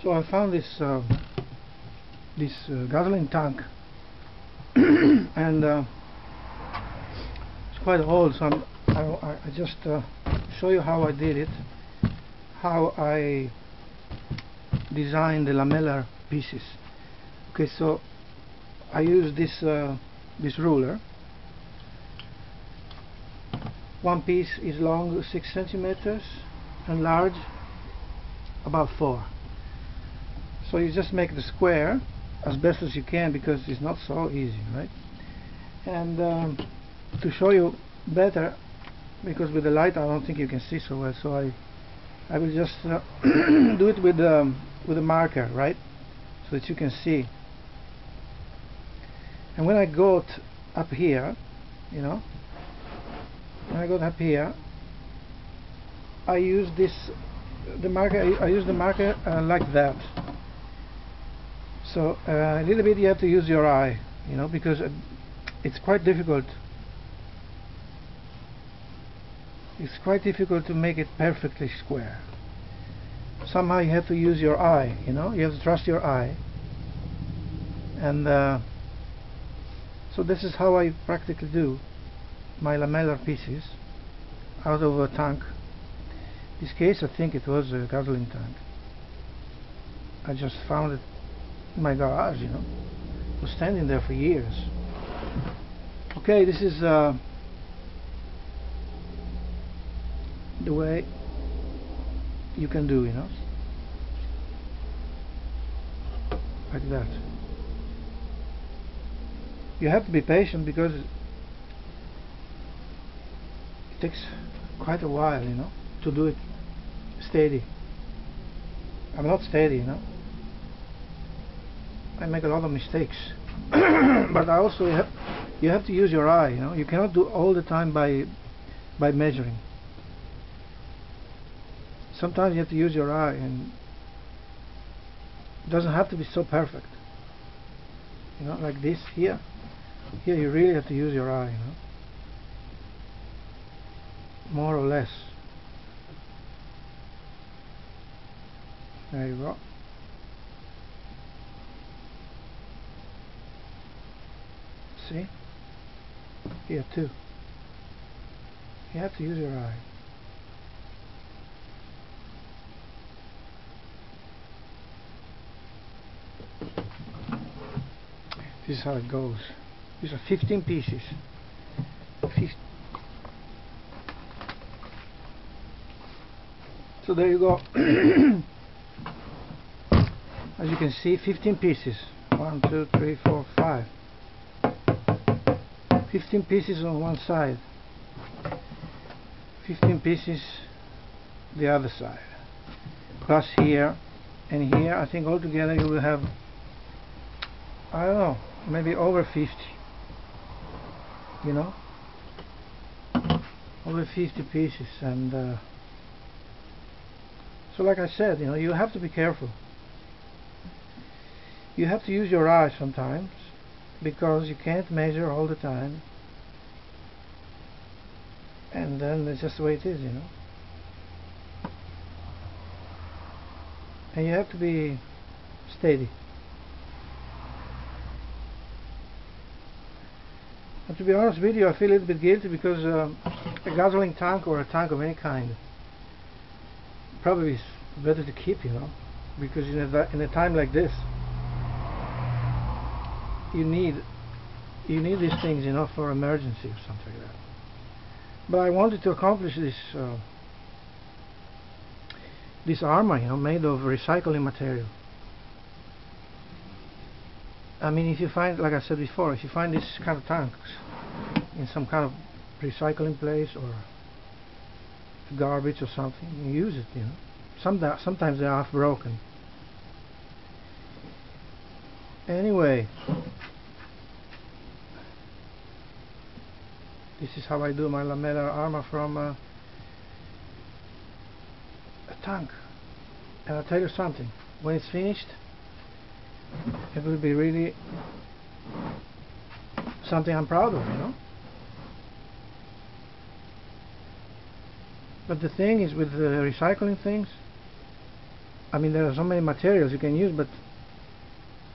So I found this gasoline tank, and it's quite old. So I just show you how I did it, how I designed the lamellar pieces. Okay, so I use this ruler. One piece is long 6 centimeters and large about 4. So you just make the square as best as you can, because it's not so easy, right? And to show you better, because with the light I don't think you can see so well, so I will just do it with a marker, right, so that you can see. And when I got up here, you know, when I got up here, I use the marker. I use the marker like that. So a little bit you have to use your eye, you know, because it's quite difficult. It's quite difficult to make it perfectly square. Somehow you have to use your eye, you know, you have to trust your eye. And so this is how I practically do my lamellar pieces out of a tank. In this case I think it was a gasoline tank. I just found it in my garage, you know. It was standing there for years. Okay, this is the way you can do, you know, like that. You have to be patient because it takes quite a while, you know, to do it steady. I'm not steady, you know. I make a lot of mistakes. But I also you have to use your eye, you know. You cannot do all the time by measuring. Sometimes you have to use your eye, and it doesn't have to be so perfect, you know, like this here. Here you really have to use your eye, you know, more or less. There you go. See? Here too. You have to use your eye. This is how it goes. These are 15 pieces. 15. So there you go. As you can see, 15 pieces. 1, 2, 3, 4, 5. 15 pieces on one side. 15 pieces the other side. Plus here and here, I think altogether you will have, I don't know, maybe over 50, you know, over 50 pieces. And so like I said, you know, you have to be careful. You have to use your eye sometimes, because you can't measure all the time, and then it's just the way it is, you know. And you have to be steady. And to be honest with you, I feel a little bit guilty, because a gasoline tank or a tank of any kind probably is better to keep, you know, because in a time like this you need these things, you know, for emergency or something like that. But I wanted to accomplish this armor, you know, made of recycling material. I mean, if you find, like I said before, if you find this kind of tanks in some kind of recycling place or garbage or something, you use it, you know. Sometimes they're half broken. Anyway, this is how I do my lamellar armor from a tank. And I'll tell you something, when it's finished, it will be really something I'm proud of, you know. But the thing is, with the recycling things, I mean, there are so many materials you can use, but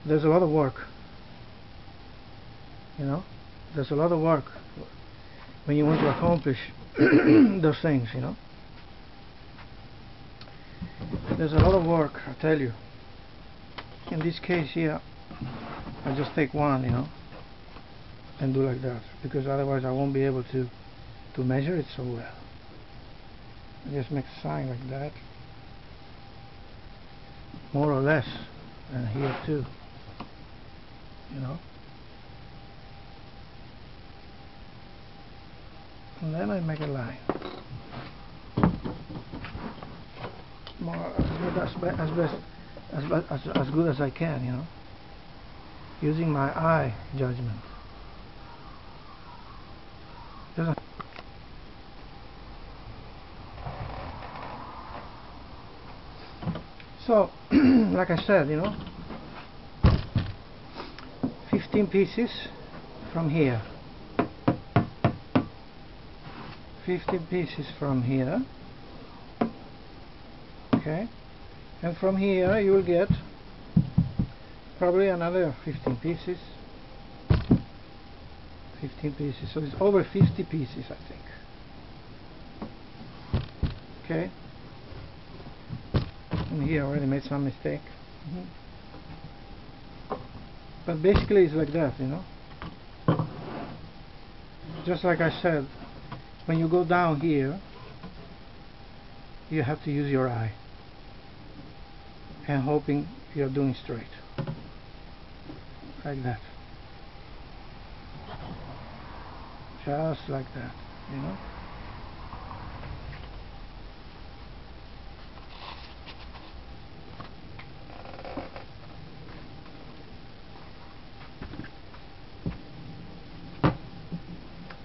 there's a lot of work. You know, there's a lot of work when you want to accomplish those things, you know. There's a lot of work, I tell you. In this case here, I just take one, you know, and do like that, because otherwise I won't be able to measure it so well. I just make a sign like that, more or less, and here too, you know. And then I make a line, more as good as I can, you know, using my eye judgment. So, like I said, you know, 15 pieces from here, 15 pieces from here, okay, and from here you will get probably another 15 pieces, 15 pieces, so it's over 50 pieces, I think, okay. And here I already made some mistake, but basically it's like that, you know. Just like I said, when you go down here, you have to use your eye and hoping you're doing straight, like that, just like that, you know.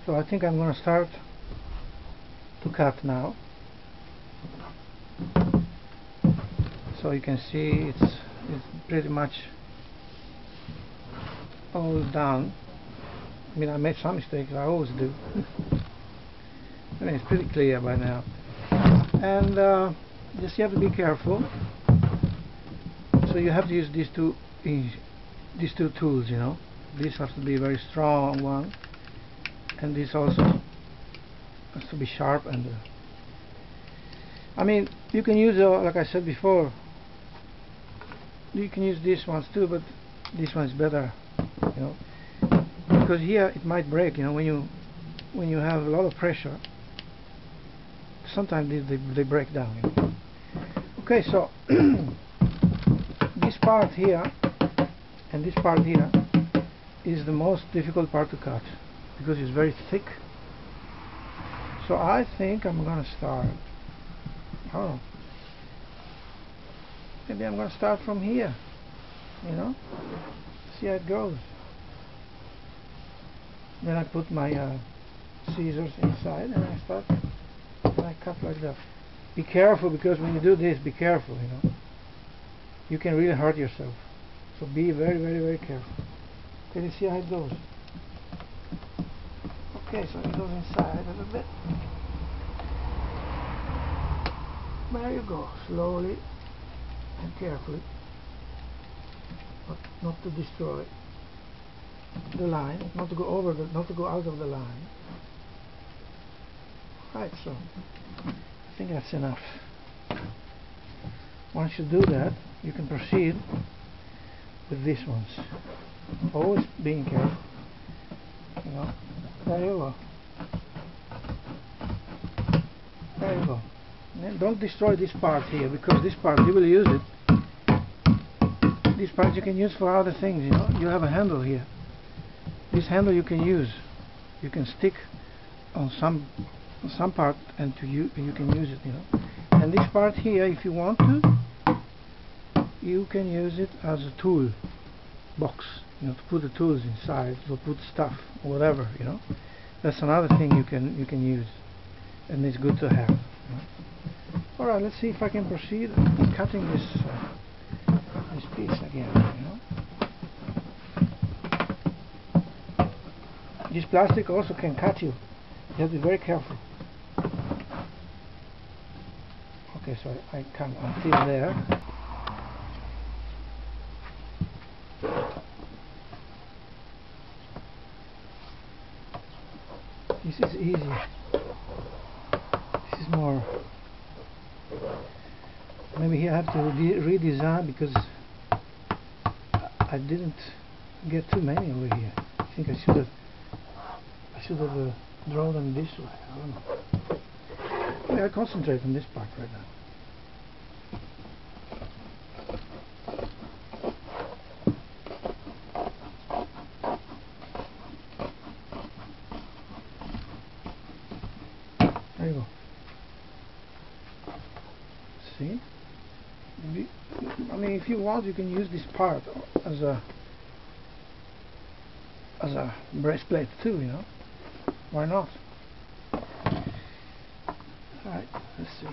So I think I'm going to start to cut now. So you can see it's pretty much all done. I mean, I made some mistakes, I always do. I mean, it's pretty clear by now. And just you have to be careful. So you have to use these two tools, you know. This has to be a very strong one, and this also has to be sharp. And I mean, you can use, like I said before, you can use these ones too, but this one is better, you know, because here it might break, you know, when you have a lot of pressure. Sometimes they break down, you know. Okay, so this part here and this part here is the most difficult part to cut because it's very thick. So I think I'm gonna start, oh, maybe I'm gonna start from here, you know, see how it goes. Then I put my scissors inside and I start, and I cut like that. Be careful, because when you do this, be careful, you know, you can really hurt yourself, so be very, very, very careful. Can you see how it goes? Okay, so it goes inside a little bit. There you go, slowly and carefully, but not to destroy the line, not to go over the, not to go out of the line. Right, so I think that's enough. Once you do that, you can proceed with these ones. Always being careful, you know. There you go. There you go. And don't destroy this part here, because this part you will use it. This part you can use for other things, you know. You have a handle here. This handle you can use. You can stick on some part and you can use it, you know. And this part here, if you want to, you can use it as a tool box, you know, to put the tools inside, to put stuff, whatever, you know. That's another thing you can use, and it's good to have, you know. All right, let's see if I can proceed cutting this piece again, you know. This plastic also can cut you. You have to be very careful. Okay, so I come until there. This is easy. This is more. Maybe I have to redesign because I didn't get too many over here. I think I should have drawn them this way. I don't know. Maybe I'll concentrate on this part right now. There you go. See? I mean, if you want, you can use this part as a breastplate too, you know. Why not? Alright, let's see.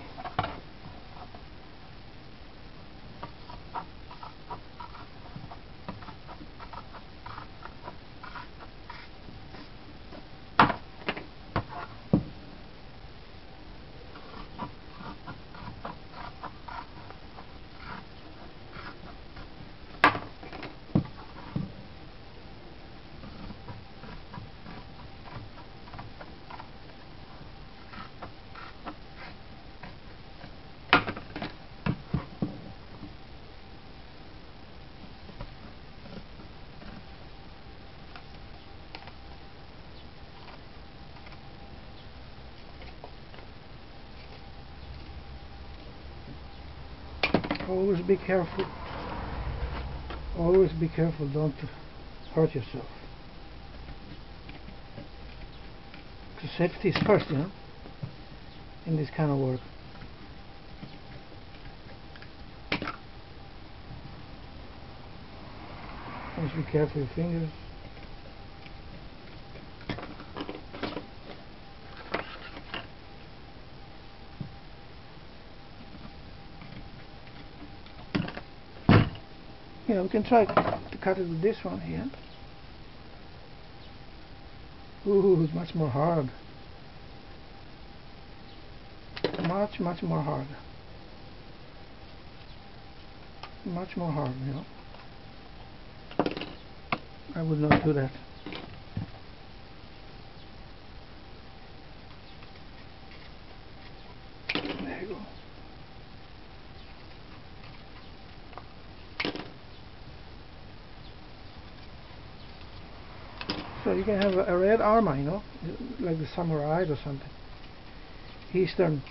Always be careful. Always be careful, don't hurt yourself. Because safety is first, you know, in this kind of work. Always be careful with your fingers. Yeah, we can try to cut it with this one here. Ooh, it's much more hard. Much more hard. Much more hard, you know. I would not do that. There you go. So you can have a red armor, you know, like the samurai or something. Eastern